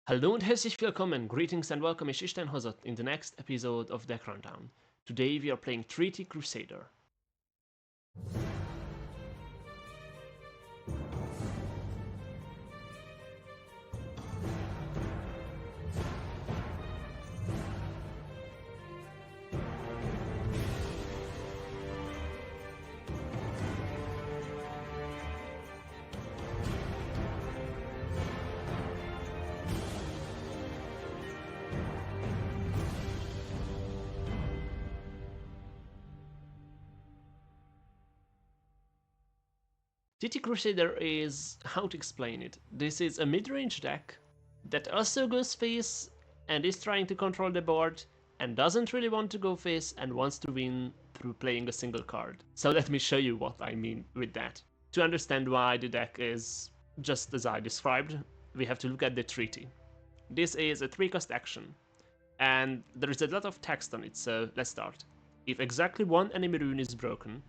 Hallo und herzlich willkommen, greetings and welcome is Ishtan Hozat in the next episode of Deck Rundown. Today we are playing Treaty Crusader. Treaty Crusader is, how to explain it, this is a mid-range deck that also goes face and is trying to control the board and doesn't really want to go face and wants to win through playing a single card. So let me show you what I mean with that. To understand why the deck is just as I described, we have to look at the treaty. This is a 3-cost action, and there is a lot of text on it, so let's start. If exactly one enemy rune is broken,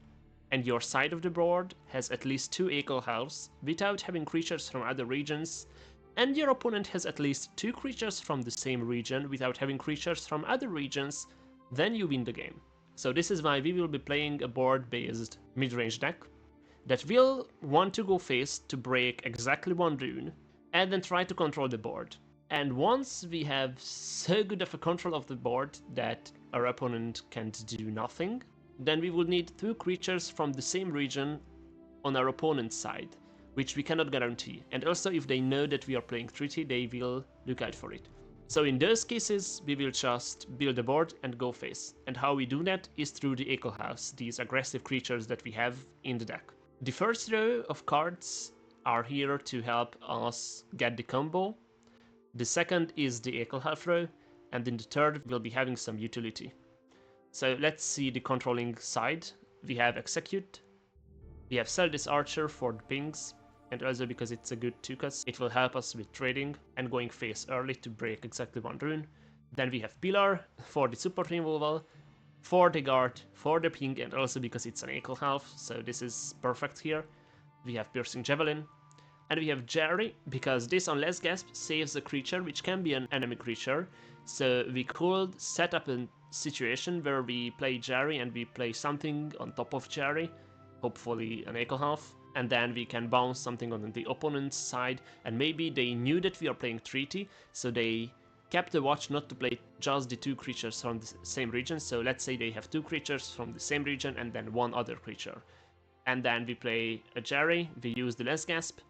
and your side of the board has at least 2 equal healths without having creatures from other regions, and your opponent has at least 2 creatures from the same region without having creatures from other regions, then you win the game. So this is why we will be playing a board-based mid-range deck that will want to go face to break exactly one rune, and then try to control the board. And once we have so good of a control of the board that our opponent can't do nothing, then we will need 2 creatures from the same region on our opponent's side, which we cannot guarantee. And also if they know that we are playing treaty, they will look out for it. So in those cases, we will just build a board and go face. And how we do that is through the Echo House, these aggressive creatures that we have in the deck. The first row of cards are here to help us get the combo. The second is the Echo House row, and then the third will be having some utility. So let's see the controlling side. We have Execute, we have Sell this Archer for the pings, and also because it's a good 2-cost, it will help us with trading and going face early to break exactly one rune. Then we have Pillar for the support removal, for the guard, for the ping, and also because it's an equal half, so this is perfect here. We have Piercing Javelin, and we have Jerry, because this on Less Gasp saves a creature which can be an enemy creature, so we could set up a situation where we play Jerry and we play something on top of Jerry, hopefully an equal half, and then we can bounce something on the opponent's side, and maybe they knew that we are playing treaty, so they kept the watch not to play just the 2 creatures from the same region. So let's say they have 2 creatures from the same region and then 1 other creature. And then we play a Jerry, we use the Less Gasp,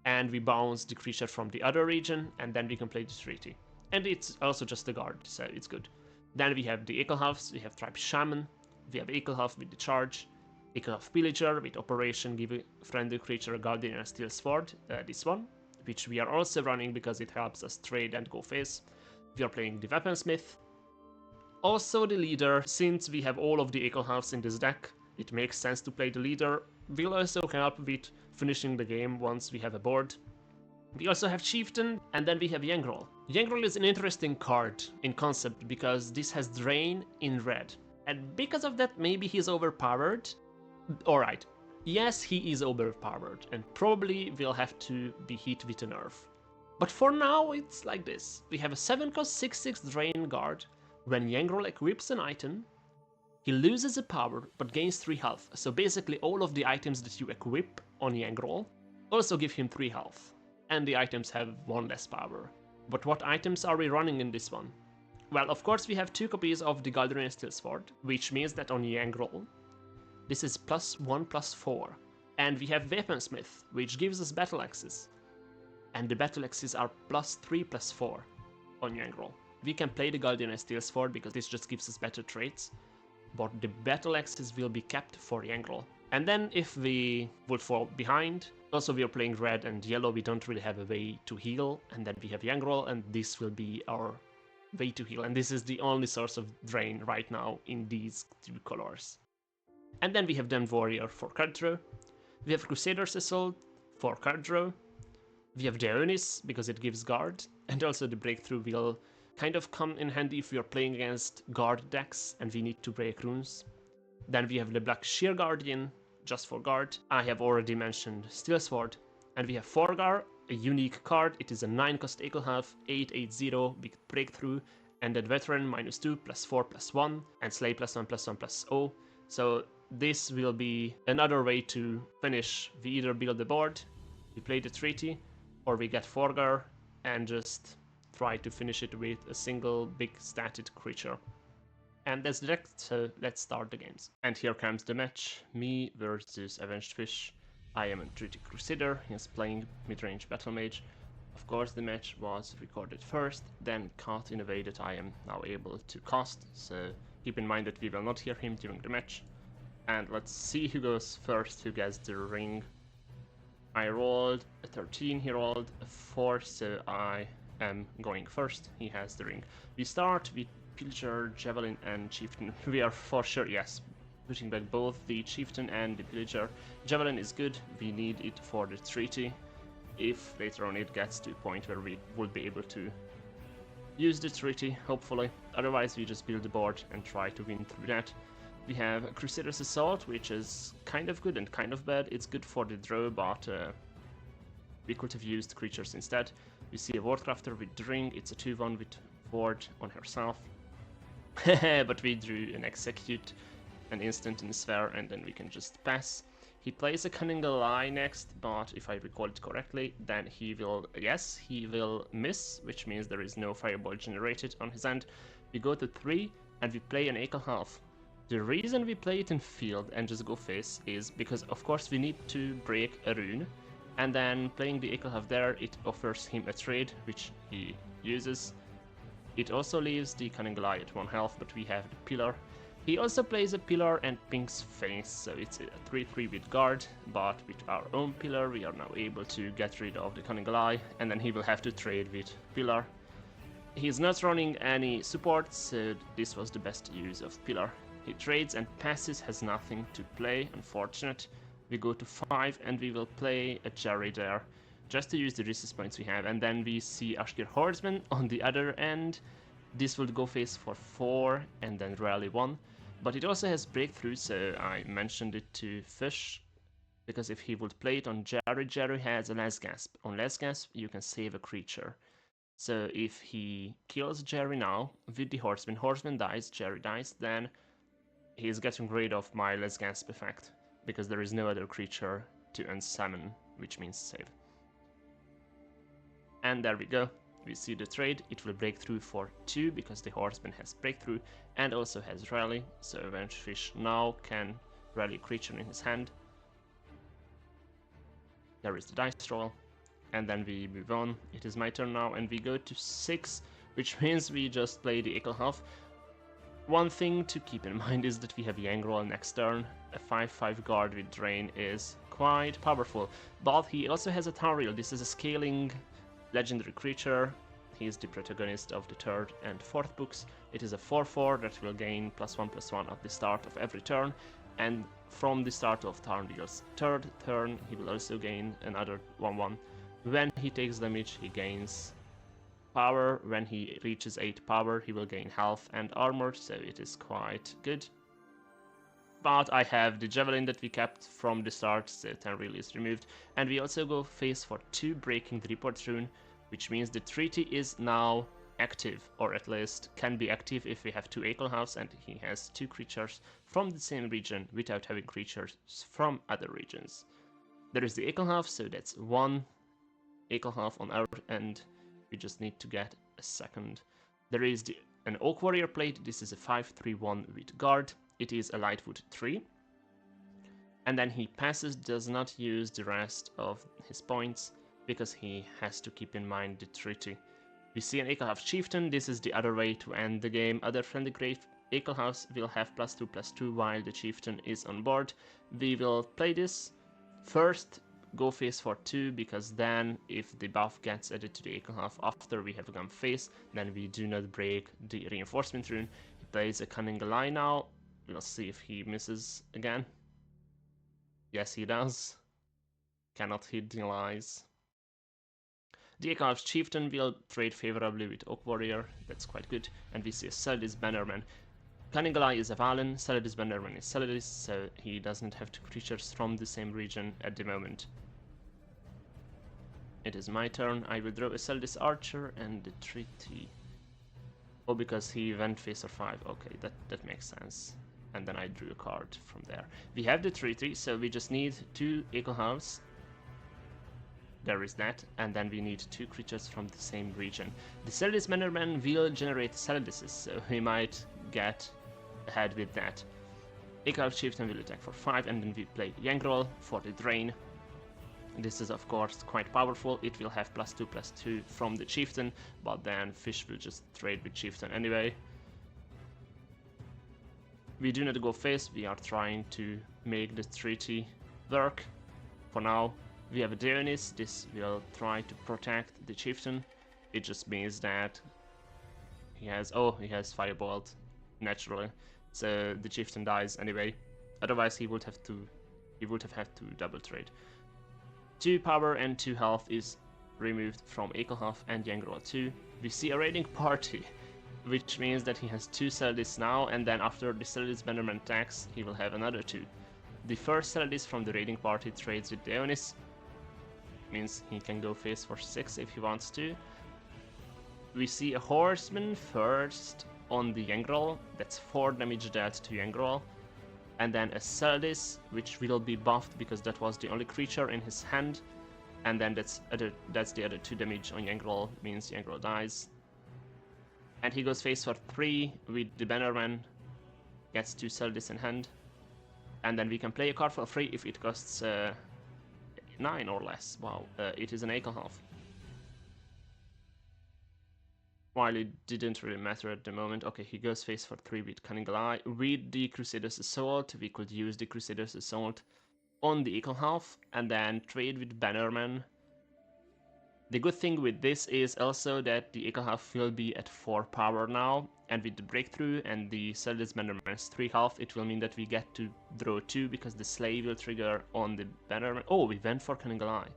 and we bounce the creature from the other region, and then we can play the treaty. And it's also just a guard, so it's good. Then we have the Equal Halves, we have Tribe Shaman, we have Equal Half with the Charge, Equal Half Pillager with Operation, give a friendly creature a Guardian and a Steel Sword, this one, which we are also running because it helps us trade and go face. We are playing the Weaponsmith. Also the Leader, since we have all of the Equal Halves in this deck, it makes sense to play the Leader, will also help with finishing the game once we have a board. We also have Chieftain, and then we have Yangrel. Yangrel is an interesting card in concept because this has Drain in red. And because of that, maybe he's overpowered. Alright, yes, he is overpowered, and probably will have to be hit with a nerf. But for now, it's like this. We have a 7-cost 6/6 Drain guard. When Yangrel equips an item, he loses a power, but gains 3 health. So basically all of the items that you equip on Yangrel also give him 3 health. And the items have 1 less power. But what items are we running in this one? Well, of course we have 2 copies of the Guardian Steel Sword, which means that on Yangrel, this is +1/+4. And we have Weaponsmith, which gives us Battle Axes. And the Battle Axes are +3/+4 on Yangrel. We can play the Guardian Steel Sword because this just gives us better traits, but the Battle Axes will be kept for Yangrel. And then if we would fall behind, also we are playing red and yellow, we don't really have a way to heal, and then we have Yangrel, and this will be our way to heal, and this is the only source of drain right now in these 2 colors. And then we have Den Warrior for card draw, we have Crusader's Assault for card draw, we have Deonis because it gives guard, and also the Breakthrough will kind of come in handy if we are playing against guard decks and we need to break runes. Then we have the Black Sheer Guardian, just for guard. I have already mentioned Steel Sword. And we have Forgar, a unique card. It is a 9-cost Ekelhalf, 8/8/0, big breakthrough, and then veteran -2, +4, +1, and slay +1/+1/+0. So this will be another way to finish. We either build the board, we play the treaty, or we get Forgar and just try to finish it with a single big stated creature. And that's the deck, so let's start the games. And here comes the match, me versus Avenged Fish. I am a treaty Crusader, he's playing mid-range Battle Mage. Of course the match was recorded first, then cut in a way that I am now able to cast, so keep in mind that we will not hear him during the match. And let's see who goes first, who gets the ring. I rolled a 13, he rolled a 4, so I am going first. He has the ring. We start with Pillager, Javelin, and Chieftain. We are for sure, yes, putting back both the Chieftain and the Pillager. Javelin is good, we need it for the treaty. If later on it gets to a point where we will be able to use the treaty, hopefully. Otherwise we just build the board and try to win through that. We have Crusader's Assault, which is kind of good and kind of bad. It's good for the draw, but we could have used creatures instead. We see a Wardcrafter with the ring. It's a 2/1 with Vordë on herself. But we drew an Execute, an instant in the sphere, and then we can just pass. He plays a Cunning Ally next, but if I recall it correctly, then he will, yes, he will miss, which means there is no Fireball generated on his end. We go to 3, and we play an Ekelhalf. The reason we play it in field and just go face is because, of course, we need to break a rune, and then playing the Ekelhalf there, it offers him a trade, which he uses. It also leaves the Cunning Ally at 1 health, but we have the Pillar. He also plays a Pillar and pinks face, so it's a 3/3 with guard, but with our own Pillar we are now able to get rid of the Cunning Ally, and then he will have to trade with Pillar. He's not running any support, so this was the best use of Pillar. He trades and passes, has nothing to play, unfortunate. We go to 5 and we will play a Jerry there, just to use the resistance points we have, and then we see Ashkir Horseman on the other end. This will go face for 4 and then rally 1, but it also has breakthrough, so I mentioned it to Fish, because if he would play it on Jerry, Jerry has a Last Gasp. On Last Gasp you can save a creature. So if he kills Jerry now with the Horseman, Horseman dies, Jerry dies, then he's getting rid of my Last Gasp effect, because there is no other creature to unsummon, which means save. And there we go. We see the trade. It will break through for 2 because the Horseman has breakthrough and also has rally, so Avenged Fish now can rally a creature in his hand. There is the dice roll, and then we move on. It is my turn now, and we go to 6, which means we just play the Ekelhalf. One thing to keep in mind is that we have Yangrel next turn. A 5/5 guard with Drain is quite powerful, but he also has a Tariel. This is a scaling legendary creature. He is the protagonist of the 3rd and 4th books. It is a 4/4 that will gain +1/+1 at the start of every turn, and from the start of Tarndeal's 3rd turn he will also gain another 1/1. When he takes damage he gains power. When he reaches 8 power he will gain health and armor, so it is quite good. But I have the Javelin that we kept from the start, so Tenreal is removed. And we also go face for 2, breaking the Report rune, which means the treaty is now active, or at least can be active if we have 2 Ekelhalfs and he has 2 creatures from the same region without having creatures from other regions. There is the Ekelhalf, so that's 1 Ekelhalf on our end. We just need to get a second. There is an Oak Warrior plate. This is a 5/3/1 with guard. It is a Lightwood 3. And then he passes, does not use the rest of his points, because he has to keep in mind the treaty. We see an Ekelhalf Chieftain. This is the other way to end the game. Other friendly grave Ekelhalfs will have +2/+2 while the Chieftain is on board. We will play this. First, go face for 2, because then if the buff gets added to the Ekelhalf after we have gone face, then we do not break the reinforcement rune. He plays a Cunning Ally now. We'll see if he misses again. Yes, he does. Cannot hit the allies. The Ekelhalf Chieftain will trade favorably with Oak Warrior. That's quite good. And we see a Celadis Bannerman. Cunning Ally is a Valen, Celadis Bannerman is Celadis, so he doesn't have 2 creatures from the same region at the moment. it is my turn. I will draw a Celdis Archer and the treaty. Oh, because he went face or 5. Okay, that makes sense. And then I drew a card from there. We have the treaty, so we just need 2 Echo Halves. There is that, and then we need 2 creatures from the same region. The Celdis Mannerman will generate Celdises, so he might get ahead with that. Echo Half Chieftain will attack for 5, and then we play Yangrel for the drain. This is of course quite powerful. It will have +2/+2 from the Chieftain, but then Fish will just trade with Chieftain anyway. We do not go face, we are trying to make the treaty work. For now, we have a Dionys. This will try to protect the Chieftain. It just means that he has Firebolt, naturally. So the Chieftain dies anyway. Otherwise he would have had to double trade. 2 power and 2 health is removed from Ekelhalf and Yangrel 2. We see a raiding party, which means that he has 2 Celdis now, and then after the Celdis Bannerman attacks, he will have another 2. The first Celdis from the raiding party trades with Dionys, means he can go face for 6 if he wants to. We see a Horseman first on the Yangrel, that's 4 damage dealt to Yangrel, and then a Celdis, which will be buffed because that was the only creature in his hand, and then that's the other 2 damage on Yangrel, means Yangrel dies. And he goes face for 3 with the Bannerman, gets 2 Celdis in hand, and then we can play a card for free if it costs 9 or less. Wow, it is an Ekelhalf. While it didn't really matter at the moment. Okay, he goes face for 3 with Cunning Eye. With the Crusader's Assault, we could use the Crusader's Assault on the Ekelhalf and then trade with Bannerman. The good thing with this is also that the Ekelhalf will be at 4 power now, and with the Breakthrough and the Celdis Bannerman's 3 health, it will mean that we get to draw 2 because the Slay will trigger on the Bannerman. Oh, we went for Cunning Eye.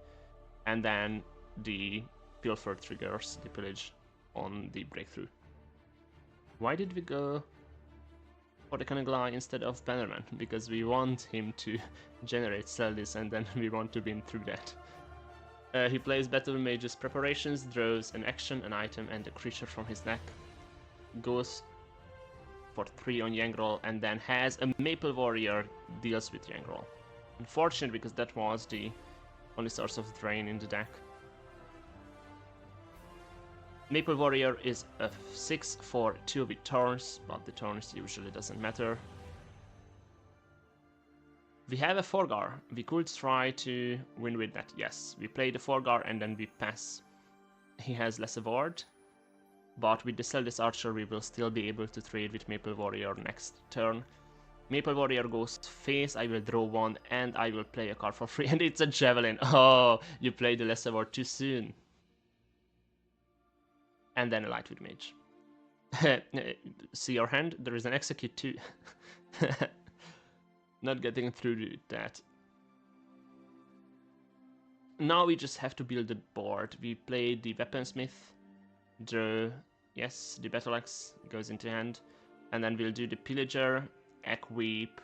And then the Pilfer triggers the Pillage on the Breakthrough. Why did we go for the Cunning Eye instead of Bannerman? Because we want him to generate Celdis and then we want to win through that. He plays Battle Mage's Preparations, draws an action, an item, and a creature from his deck. Goes for 3 on Yangrel, and then has a Maple Warrior, deals with Yangrel. Unfortunate, because that was the only source of drain in the deck. Maple Warrior is a 6 for 2 with Thorns, but the Thorns usually doesn't matter. We have a Forgar. We could try to win with that. Yes, we play the Forgar and then we pass. He has less Ward, but with the Celdis Archer we will still be able to trade with Maple Warrior next turn. Maple Warrior goes face, I will draw 1 and I will play a card for free, and it's a Javelin. Oh, you played the lesser Ward too soon. And then a Lightwood Mage. See your hand? There is an Execute too. Not getting through that. Now we just have to build the board. We play the Weaponsmith, draw, yes, the Battle Axe goes into hand, and then we'll do the Pillager, equip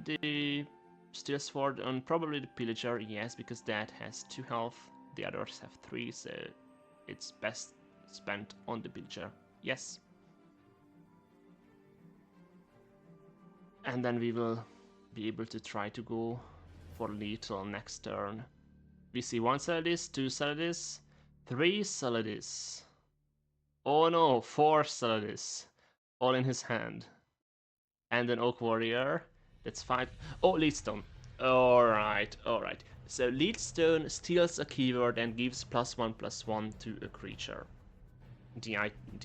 the Steel Sword on probably the Pillager, yes, because that has 2 health, the others have 3, so it's best spent on the Pillager, yes. And then we will be able to try to go for lethal next turn. We see 1 Celdis, 2 Celdis, 3 Celdis. Oh no, 4 Celdis. All in his hand. And an Oak Warrior. That's 5. Oh, Leadstone. Alright, alright. So Leadstone steals a keyword and gives +1/+1 to a creature. The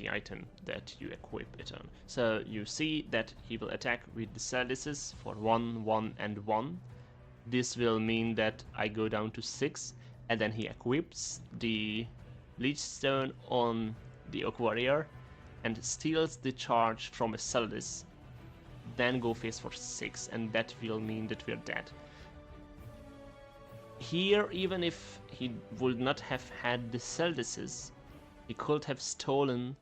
item that you equip it on. So you see that he will attack with the Celdises for 1, 1, and 1. This will mean that I go down to 6, and then he equips the Leechstone on the Oak Warrior and steals the charge from a Celdis. Then go face for 6, and that will mean that we're dead. Here, even if he would not have had the Celdises, he could have stolen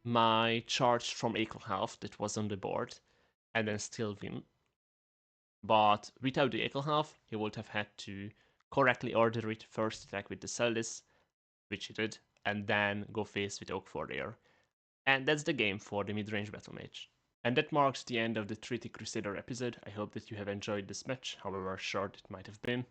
my charge from Ekelhalf that was on the board, and then still win. But without the Ekelhalf, he would have had to correctly order it, first attack with the Celdis, which he did, and then go face with Oak for there. And that's the game for the mid-range battle mage. And that marks the end of the Treaty Crusader episode. I hope that you have enjoyed this match, however short it might have been.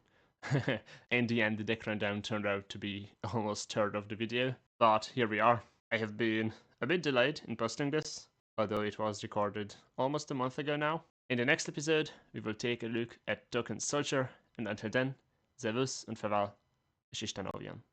In the end, the deck rundown turned out to be almost third of the video, but here we are. I have been a bit delayed in posting this, although it was recorded almost a month ago now. In the next episode, we will take a look at Token Soldier, and until then, Servus und Farewell, Schichtanovian.